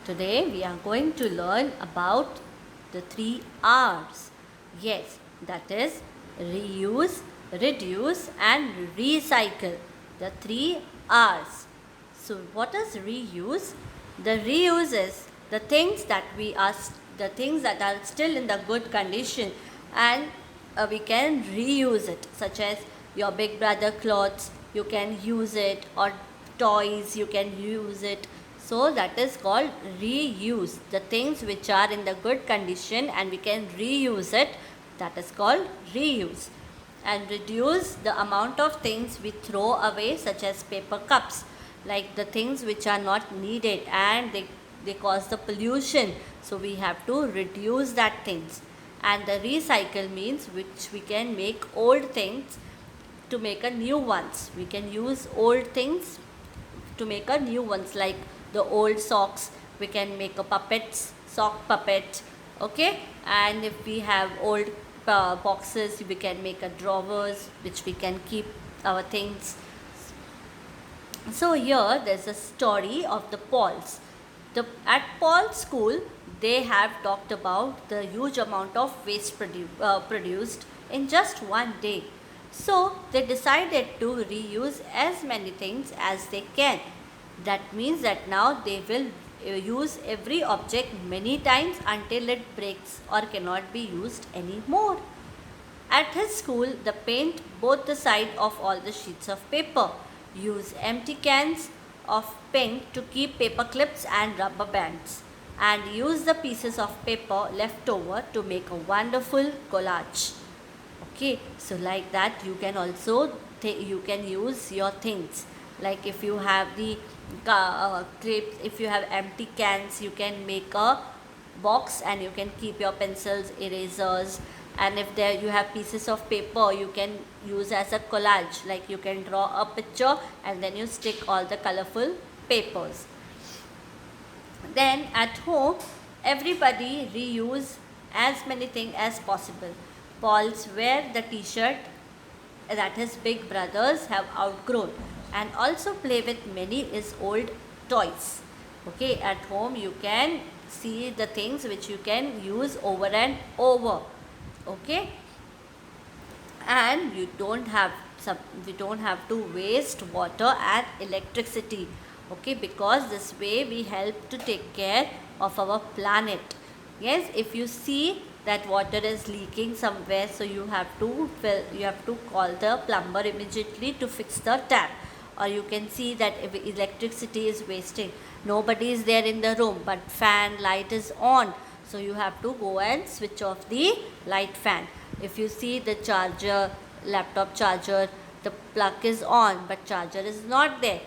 Today we are going to learn about the 3 R's. Yes, that is reuse, reduce and recycle. The 3 R's. So what is reuse? The reuse is the things that are still in the good condition, and we can reuse it, such as your big brother clothes, you can use it, or toys, you can use it. So that is called reuse. The things which are in the good condition and we can reuse it, that is called reuse. And reduce the amount of things we throw away, such as paper cups, like the things which are not needed and they cause the pollution, so we have to reduce that things. And the recycle means which we can make old things to make a new ones. We can use old things to make a new ones, like the old socks, we can make a sock puppet. Okay, and if we have old boxes, we can make a drawers which we can keep our things. So here there's a story of the Pauls. At Paul's school, they have talked about the huge amount of waste produced in just one day. So they decided to reuse as many things as they can. That means that now they will use every object many times until it breaks or cannot be used anymore. At his school, the paint both the side of all the sheets of paper. Use empty cans of paint to keep paper clips and rubber bands, and use the pieces of paper left over to make a wonderful collage. Okay, so like that you can also you can use your things. Like if you have the clips, if you have empty cans, you can make a box and you can keep your pencils, erasers. And if there you have pieces of paper, you can use as a collage, like you can draw a picture and then you stick all the colorful papers. Then at home, everybody reuse as many things as possible. Paul's wear the t-shirt that his big brothers have outgrown, and also play with many his old toys. Okay, at home you can see the things which you can use over and over. Okay, and we don't have to waste water and electricity. Okay, because this way we help to take care of our planet. Yes, if you see that water is leaking somewhere, so you have to call the plumber immediately to fix the tap. Or you can see that if electricity is wasting, nobody is there in the room but fan light is on, so you have to go and switch off the light fan. If you see the charger, laptop charger, the plug is on but charger is not there,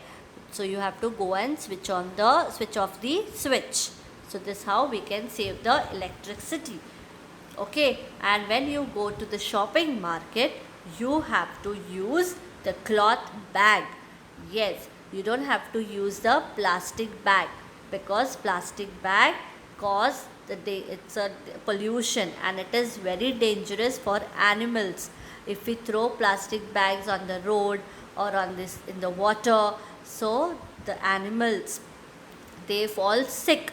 so you have to go and switch off the switch. So this how we can save the electricity. Okay, and when you go to the shopping market, you have to use the cloth bag. Yes, you don't have to use the plastic bag, because plastic bag cause it's a pollution and it is very dangerous for animals. If we throw plastic bags on the road or in the water, so the animals, they fall sick,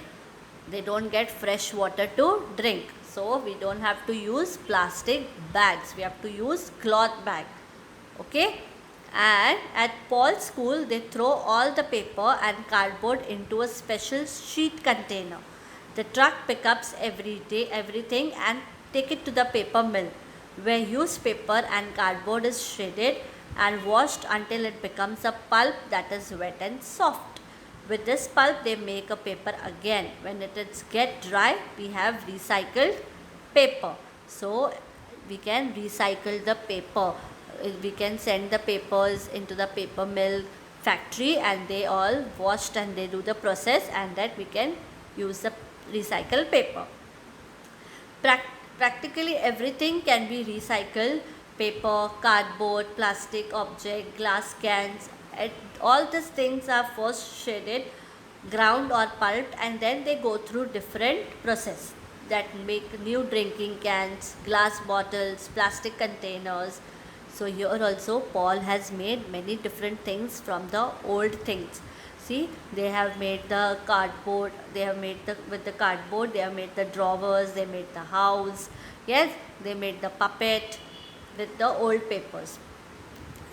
they don't get fresh water to drink. So we don't have to use plastic bags, we have to use cloth bag. Okay, and at Paul's school they throw all the paper and cardboard into a special sheet container. The truck picks up everything and take it to the paper mill, where used paper and cardboard is shredded and washed until it becomes a pulp that is wet and soft. With this pulp they make a paper again. When it is get dry, we have recycled paper. So we can recycle the paper. We can send the papers into the paper mill factory and they all washed and they do the process, and that we can use the recycled paper. Practically everything can be recycled: paper, cardboard, plastic object, glass cans. All these things are first shredded, ground or pulped, and then they go through different process that make new drinking cans, glass bottles, plastic containers. So here also Paul has made many different things from the old things. See, they have made the cardboard, they have made the, with the cardboard, they have made the drawers, they made the house, yes, they made the puppet with the old papers.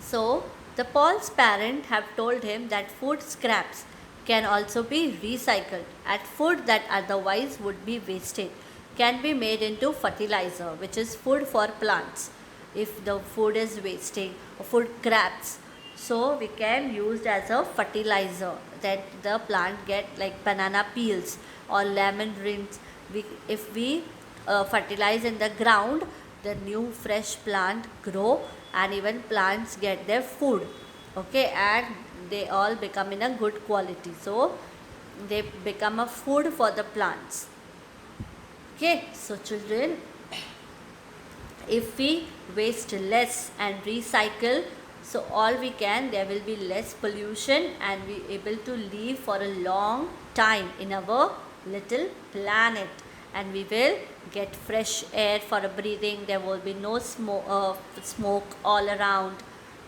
So, the Paul's parent have told him that food scraps can also be recycled, and food that otherwise would be wasted can be made into fertilizer, which is food for plants. If the food is wasting or food scraps, so we can use as a fertilizer that the plant get, like banana peels or lemon rinds. If we fertilize in the ground, the new fresh plant grow, and even plants get their food, okay, and they all become in a good quality, so they become a food for the plants. Okay, so children, if we waste less and recycle, so all we can, there will be less pollution and we able to live for a long time in our little planet, and we will get fresh air for breathing. There will be no smoke all around.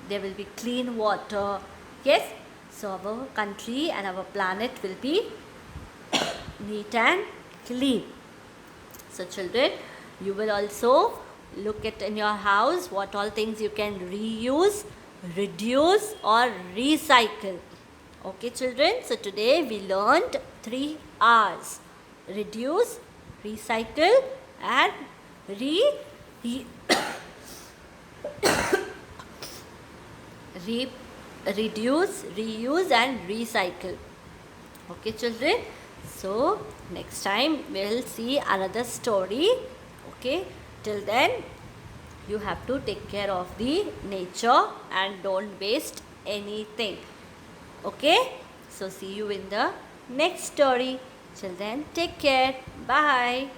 There will be clean water. Yes, so our country and our planet will be neat and clean. So children, you will also look at in your house what all things you can reuse, reduce or recycle. Okay children, so today we learned 3 R's: reduce, recycle and reduce, reuse and recycle. Okay children, so next time we'll see another story. Okay, till then you have to take care of the nature and don't waste anything. Okay, so see you in the next story. Till then, take care. Bye.